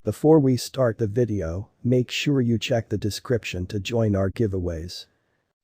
Before we start the video, make sure you check the description to join our giveaways.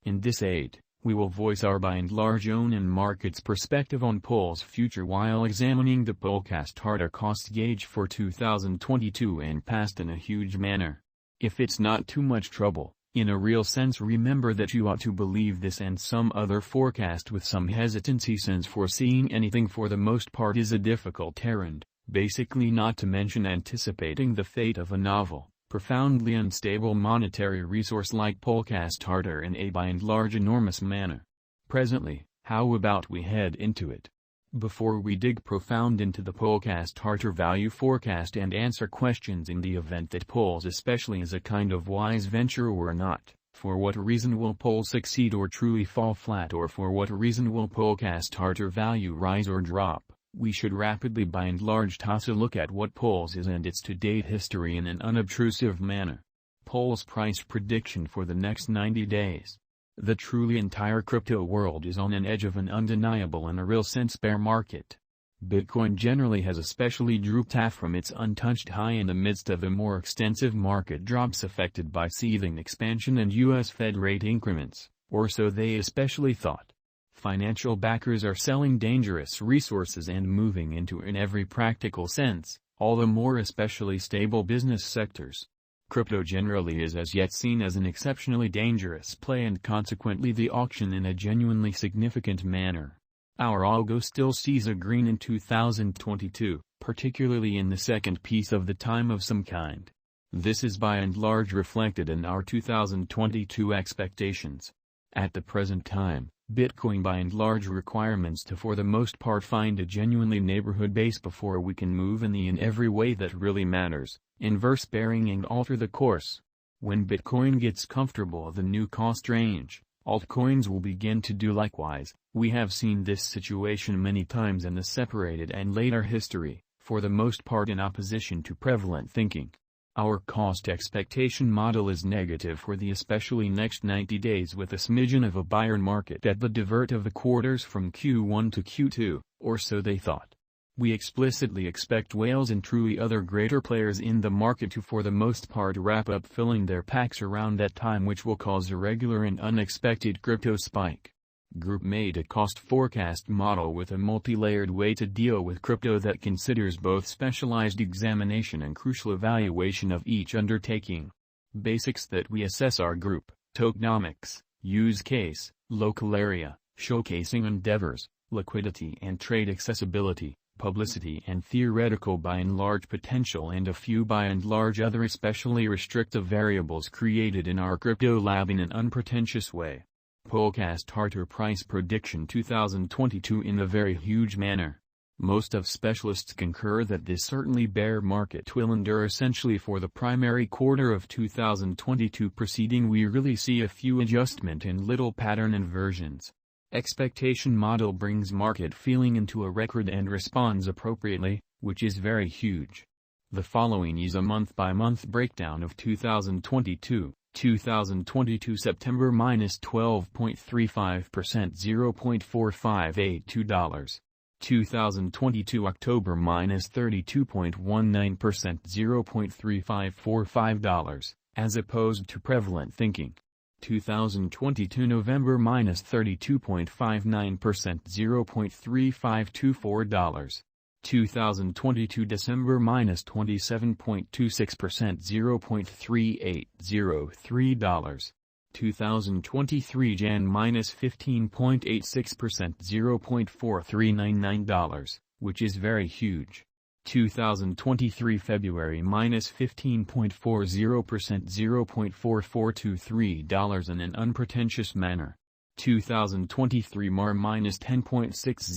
In this aid, we will voice our by and large own and market's perspective on Pol's future while examining the Polkastarter cost gauge for 2022 and past in a huge manner. If it's not too much trouble, in a real sense remember that you ought to believe this and some other forecast with some hesitancy since foreseeing anything for the most part is a difficult errand, basically not to mention anticipating the fate of a novel, profoundly unstable monetary resource like Polkastarter in a by and large enormous manner. Presently, how about we head into it? Before we dig profound into the Polkastarter value forecast and answer questions in the event that Pol's especially is a kind of wise venture or not, for what reason will Pol succeed or truly fall flat, or for what reason will Polkastarter value rise or drop, we should rapidly by and large toss a look at what Pol's is and its to-date history in an unobtrusive manner. Pol's price prediction for the next 90 days. The truly entire crypto world is on an edge of an undeniable and a real sense bear market. Bitcoin generally has especially drooped half from its untouched high in the midst of a more extensive market drops affected by seething expansion and U.S. Fed rate increments, or so they especially thought. Financial backers are selling dangerous resources and moving into in every practical sense, all the more especially stable business sectors. Crypto generally is as yet seen as an exceptionally dangerous play and consequently the auction in a genuinely significant manner. Our algo still sees a green in 2022, particularly in the second piece of the time of some kind. This is by and large reflected in our 2022 expectations. At the present time, Bitcoin by and large requirements to for the most part find a genuinely neighborhood base before we can move in every way that really matters, inverse bearing and alter the course. When Bitcoin gets comfortable the new cost range, altcoins will begin to do likewise. We have seen this situation many times in the separated and later history, for the most part in opposition to prevalent thinking. Our cost expectation model is negative for the especially next 90 days with a smidgen of a buyer market at the divert of the quarters from Q1 to Q2, or so they thought. We explicitly expect whales and truly other greater players in the market to for the most part wrap up filling their packs around that time, which will cause a regular and unexpected crypto spike. Group made a cost forecast model with a multi-layered way to deal with crypto that considers both specialized examination and crucial evaluation of each undertaking. Basics that we assess our group: tokenomics, use case, local area, showcasing endeavors, liquidity and trade accessibility, publicity and theoretical by and large potential, and a few by and large other especially restrictive variables created in our crypto lab in an unpretentious way. Polkastarter price prediction 2022 in a very huge manner. Most of specialists concur that this certainly bear market will endure essentially for the primary quarter of 2022 preceding. We really see a few adjustment and little pattern inversions. Expectation model brings market feeling into a record and responds appropriately, which is very huge. The following is a month-by-month breakdown of 2022. 2022 September minus 12.35%, $0.4582. 2022 October minus 32.19%, $0.3545, as opposed to prevalent thinking. 2022 November minus 32.59%, $0.3524. 2022 December minus 27.26%, $0.3803. 2023 Jan minus 15.86%, $0.4399, which is very huge. 2023 February minus 15.40%, $0.4423 in an unpretentious manner. 2023 Mar minus 10.60%,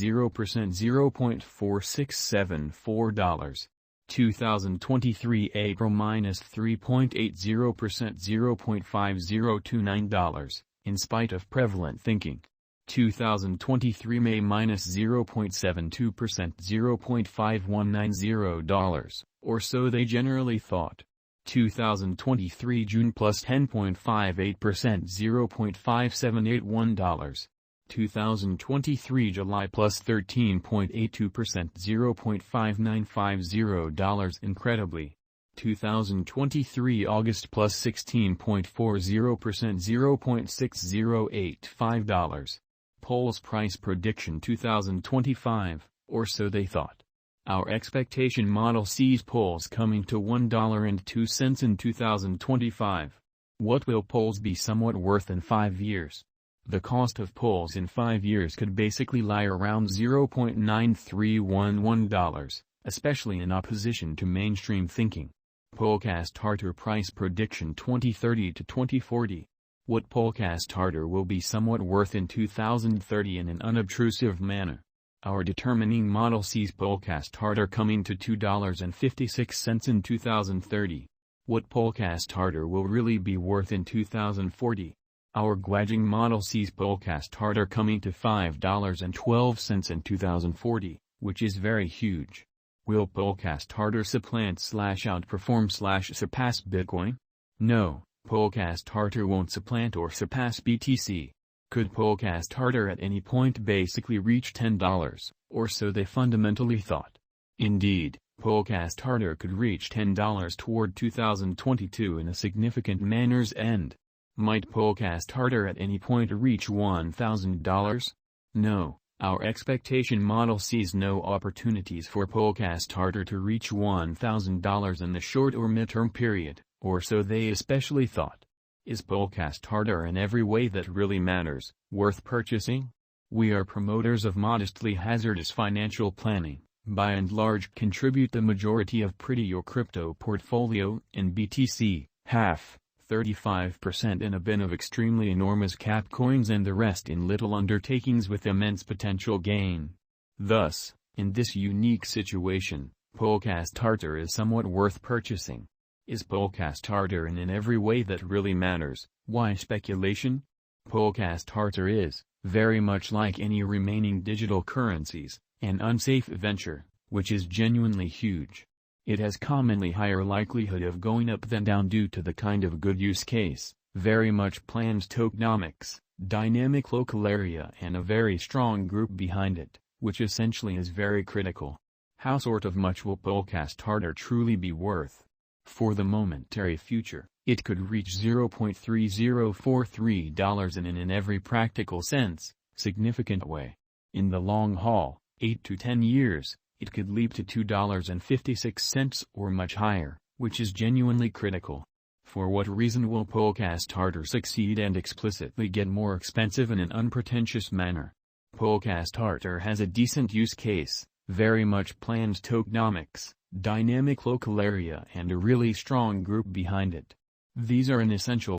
$0.4674. 2023 April minus 3.80%, $0.5029, in spite of prevalent thinking. 2023 May minus 0.72%, $0.5190, or so they generally thought. 2023 June plus 10.58%, $0.5781. 2023 July plus 13.82%, $0.5950. Incredibly, 2023 August plus 16.40% $0.6085. Polls price prediction 2025, or so they thought. Our expectation model sees polls coming to $1.02 in 2025. What will polls be somewhat worth in 5 years? The cost of polls in 5 years could basically lie around $0.9311, especially in opposition to mainstream thinking. Polkastarter price prediction 2030 to 2040. What Polkastarter will be somewhat worth in 2030 in an unobtrusive manner. Our determining model sees Polkastarter coming to $2.56 in 2030. What Polkastarter will really be worth in 2040. Our gauging model sees Polkastarter coming to $5.12 in 2040, which is very huge. Will Polkastarter supplant/outperform/surpass Bitcoin? No, Polkastarter won't supplant or surpass BTC. Could Polkastarter at any point basically reach $10, or so they fundamentally thought? Indeed, Polkastarter could reach $10 toward 2022 in a significant manner's end. Might Polkastarter at any point reach $1,000? No, our expectation model sees no opportunities for Polkastarter to reach $1,000 in the short or midterm period, or so they especially thought. Is Polkastarter in every way that really matters, worth purchasing? We are promoters of modestly hazardous financial planning, by and large contribute the majority of your crypto portfolio in BTC, half, 35% in a bin of extremely enormous cap coins and the rest in little undertakings with immense potential gain. Thus, in this unique situation, Polkastarter is somewhat worth purchasing. Is Polkastarter in every way that really matters? Why speculation? Polkastarter is, very much like any remaining digital currencies, an unsafe venture, which is genuinely huge. It has commonly higher likelihood of going up than down due to the kind of good use case, very much planned tokenomics, dynamic local area and a very strong group behind it, which essentially is very critical. How sort of much will Polkastarter truly be worth? For the momentary future, it could reach $0.3043 in an every practical sense, significant way. In the long haul, 8 to 10 years, it could leap to $2.56 or much higher, which is genuinely critical. For what reason will Polkastarter succeed and explicitly get more expensive in an unpretentious manner? Polkastarter has a decent use case, very much planned tokenomics, dynamic local area and a really strong group behind it. These are an essential